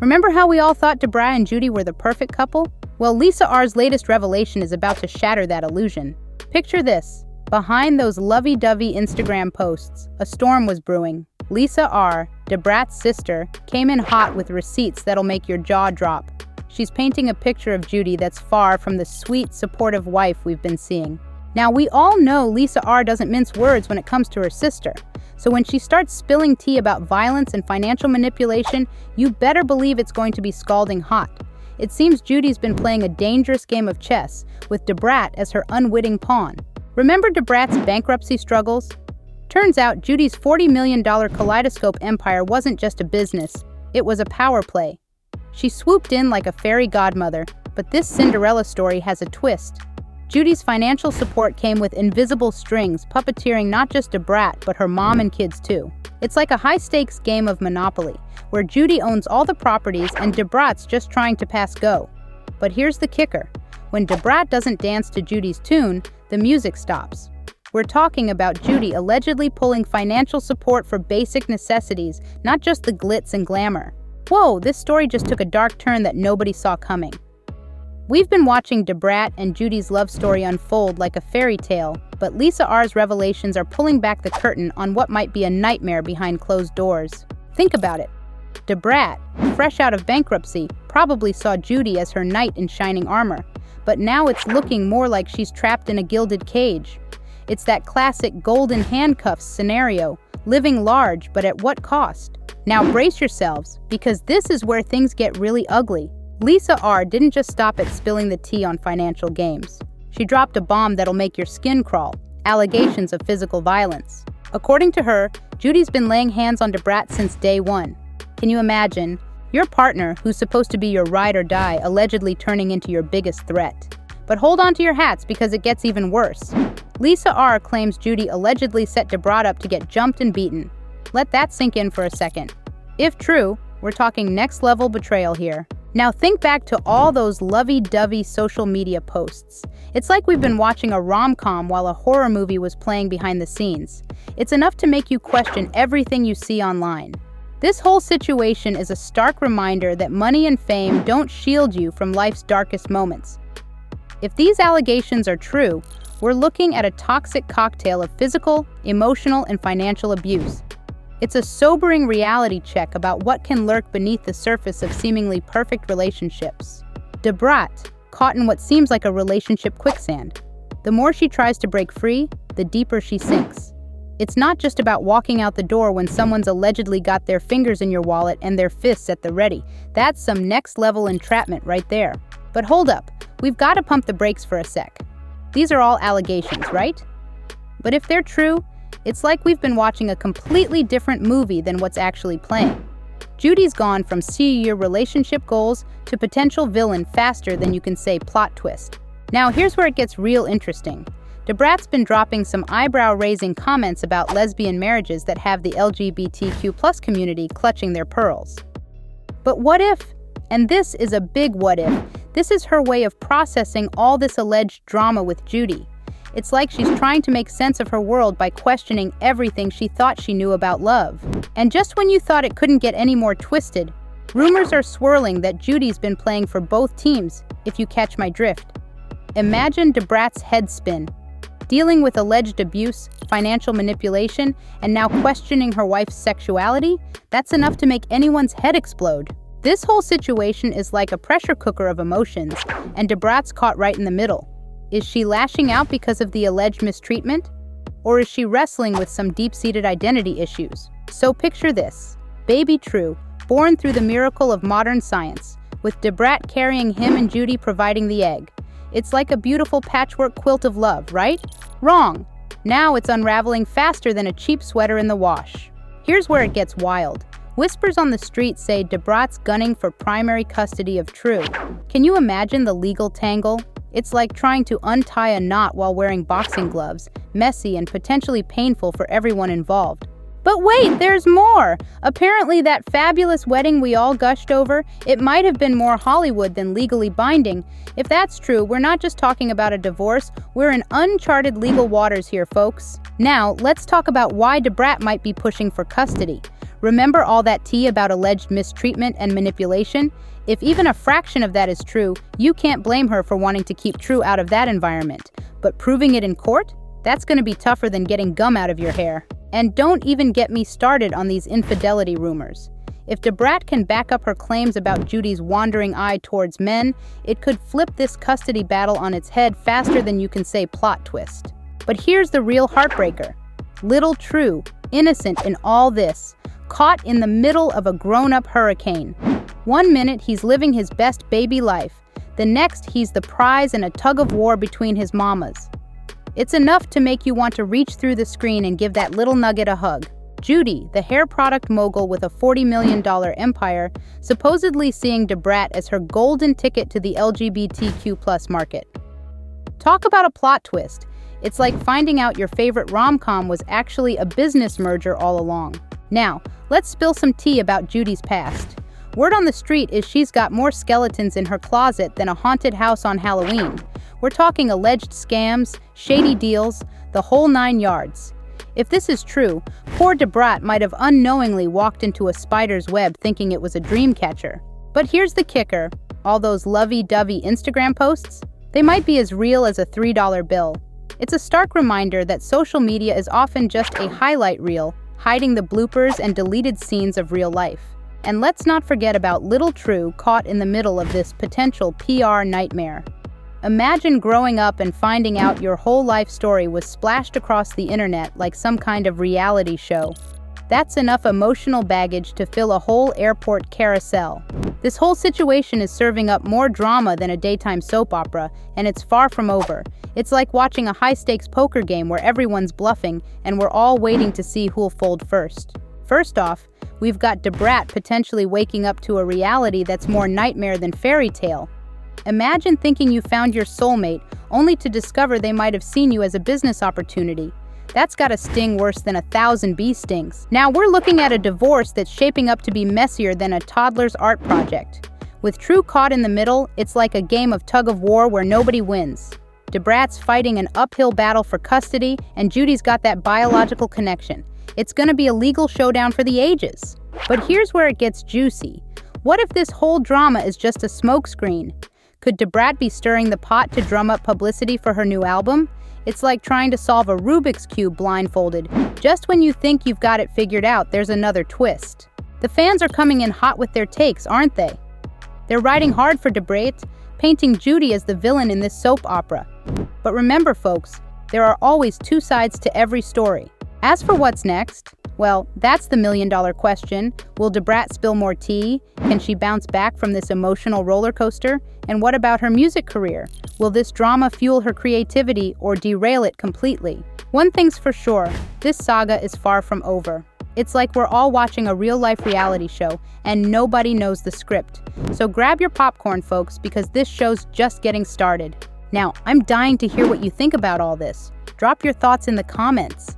Remember how we all thought DaBrat and Judy were the perfect couple? Well, Lisa R's latest revelation is about to shatter that illusion. Picture this. Behind those lovey-dovey Instagram posts, a storm was brewing. Lisa R, DaBrat's sister, came in hot with receipts that'll make your jaw drop. She's painting a picture of Judy that's far from the sweet, supportive wife we've been seeing. Now, we all know Lisa R doesn't mince words when it comes to her sister. So when she starts spilling tea about violence and financial manipulation, you better believe it's going to be scalding hot. It seems Judy's been playing a dangerous game of chess, with DaBrat as her unwitting pawn. Remember DaBrat's bankruptcy struggles? Turns out Judy's $40 million Kaleidoscope empire wasn't just a business, it was a power play. She swooped in like a fairy godmother, but this Cinderella story has a twist. Judy's financial support came with invisible strings, puppeteering not just DaBrat, but her mom and kids too. It's like a high-stakes game of Monopoly, where Judy owns all the properties and DaBrat's just trying to pass go. But here's the kicker. When DaBrat doesn't dance to Judy's tune, the music stops. We're talking about Judy allegedly pulling financial support for basic necessities, not just the glitz and glamour. Whoa, this story just took a dark turn that nobody saw coming. We've been watching DaBrat and Judy's love story unfold like a fairy tale, but Lisa R's revelations are pulling back the curtain on what might be a nightmare behind closed doors. Think about it. DaBrat, fresh out of bankruptcy, probably saw Judy as her knight in shining armor, but now it's looking more like she's trapped in a gilded cage. It's that classic golden handcuffs scenario, living large, but at what cost? Now brace yourselves, because this is where things get really ugly. Lisa R didn't just stop at spilling the tea on financial games. She dropped a bomb that'll make your skin crawl, allegations of physical violence. According to her, Judy's been laying hands on DaBrat since day one. Can you imagine? Your partner, who's supposed to be your ride or die, allegedly turning into your biggest threat. But hold on to your hats because it gets even worse. Lisa R claims Judy allegedly set DaBrat up to get jumped and beaten. Let that sink in for a second. If true, we're talking next-level betrayal here. Now think back to all those lovey-dovey social media posts. It's like we've been watching a rom-com while a horror movie was playing behind the scenes. It's enough to make you question everything you see online. This whole situation is a stark reminder that money and fame don't shield you from life's darkest moments. If these allegations are true, we're looking at a toxic cocktail of physical, emotional, and financial abuse. It's a sobering reality check about what can lurk beneath the surface of seemingly perfect relationships. DaBrat, caught in what seems like a relationship quicksand. The more she tries to break free, the deeper she sinks. It's not just about walking out the door when someone's allegedly got their fingers in your wallet and their fists at the ready. That's some next-level entrapment right there. But hold up, we've got to pump the brakes for a sec. These are all allegations, right? But if they're true, it's like we've been watching a completely different movie than what's actually playing. Judy's gone from see your relationship goals to potential villain faster than you can say plot twist. Now here's where it gets real interesting. DaBrat's been dropping some eyebrow-raising comments about lesbian marriages that have the LGBTQ+ community clutching their pearls. But what if, and this is a big what if, this is her way of processing all this alleged drama with Judy. It's like she's trying to make sense of her world by questioning everything she thought she knew about love. And just when you thought it couldn't get any more twisted, rumors are swirling that Judy's been playing for both teams, if you catch my drift. Imagine DaBrat's head spin. Dealing with alleged abuse, financial manipulation, and now questioning her wife's sexuality, that's enough to make anyone's head explode. This whole situation is like a pressure cooker of emotions, and DaBrat's caught right in the middle. Is she lashing out because of the alleged mistreatment? Or is she wrestling with some deep-seated identity issues? So picture this. Baby True, born through the miracle of modern science, with DaBrat carrying him and Judy providing the egg. It's like a beautiful patchwork quilt of love, right? Wrong. Now it's unraveling faster than a cheap sweater in the wash. Here's where it gets wild. Whispers on the street say DaBrat's gunning for primary custody of True. Can you imagine the legal tangle? It's like trying to untie a knot while wearing boxing gloves, messy and potentially painful for everyone involved. But wait, there's more! Apparently that fabulous wedding we all gushed over, it might have been more Hollywood than legally binding. If that's true, we're not just talking about a divorce, we're in uncharted legal waters here, folks. Now, let's talk about why DaBrat might be pushing for custody. Remember all that tea about alleged mistreatment and manipulation? If even a fraction of that is true, you can't blame her for wanting to keep True out of that environment. But proving it in court? That's going to be tougher than getting gum out of your hair. And don't even get me started on these infidelity rumors. If DaBrat can back up her claims about Judy's wandering eye towards men, it could flip this custody battle on its head faster than you can say plot twist. But here's the real heartbreaker. Little True, innocent in all this, caught in the middle of a grown-up hurricane. One minute he's living his best baby life, the next he's the prize in a tug-of-war between his mamas. It's enough to make you want to reach through the screen and give that little nugget a hug. Judy, the hair product mogul with a $40 million empire, supposedly seeing DaBrat as her golden ticket to the LGBTQ+ market. Talk about a plot twist. It's like finding out your favorite rom-com was actually a business merger all along. Now, let's spill some tea about Judy's past. Word on the street is she's got more skeletons in her closet than a haunted house on Halloween. We're talking alleged scams, shady deals, the whole 9 yards. If this is true, poor DaBrat might have unknowingly walked into a spider's web thinking it was a dream catcher. But here's the kicker. All those lovey-dovey Instagram posts? They might be as real as a $3 bill. It's a stark reminder that social media is often just a highlight reel, hiding the bloopers and deleted scenes of real life. And let's not forget about Little True caught in the middle of this potential PR nightmare. Imagine growing up and finding out your whole life story was splashed across the internet like some kind of reality show. That's enough emotional baggage to fill a whole airport carousel. This whole situation is serving up more drama than a daytime soap opera, and it's far from over. It's like watching a high-stakes poker game where everyone's bluffing and we're all waiting to see who'll fold first. First off, we've got DaBrat potentially waking up to a reality that's more nightmare than fairy tale. Imagine thinking you found your soulmate, only to discover they might have seen you as a business opportunity. That's gotta sting worse than 1,000 bee stings. Now we're looking at a divorce that's shaping up to be messier than a toddler's art project. With True caught in the middle, it's like a game of tug-of-war where nobody wins. DaBrat's fighting an uphill battle for custody, and Judy's got that biological connection. It's gonna be a legal showdown for the ages. But here's where it gets juicy. What if this whole drama is just a smokescreen? Could DaBrat be stirring the pot to drum up publicity for her new album? It's like trying to solve a Rubik's Cube blindfolded. Just when you think you've got it figured out, there's another twist. The fans are coming in hot with their takes, aren't they? They're riding hard for DaBrat, painting Judy as the villain in this soap opera. But remember, folks, there are always 2 sides to every story. As for what's next, well, that's the million-dollar question. Will DaBrat spill more tea? Can she bounce back from this emotional roller coaster? And what about her music career? Will this drama fuel her creativity or derail it completely? One thing's for sure, this saga is far from over. It's like we're all watching a real-life reality show, and nobody knows the script. So grab your popcorn, folks, because this show's just getting started. Now, I'm dying to hear what you think about all this. Drop your thoughts in the comments.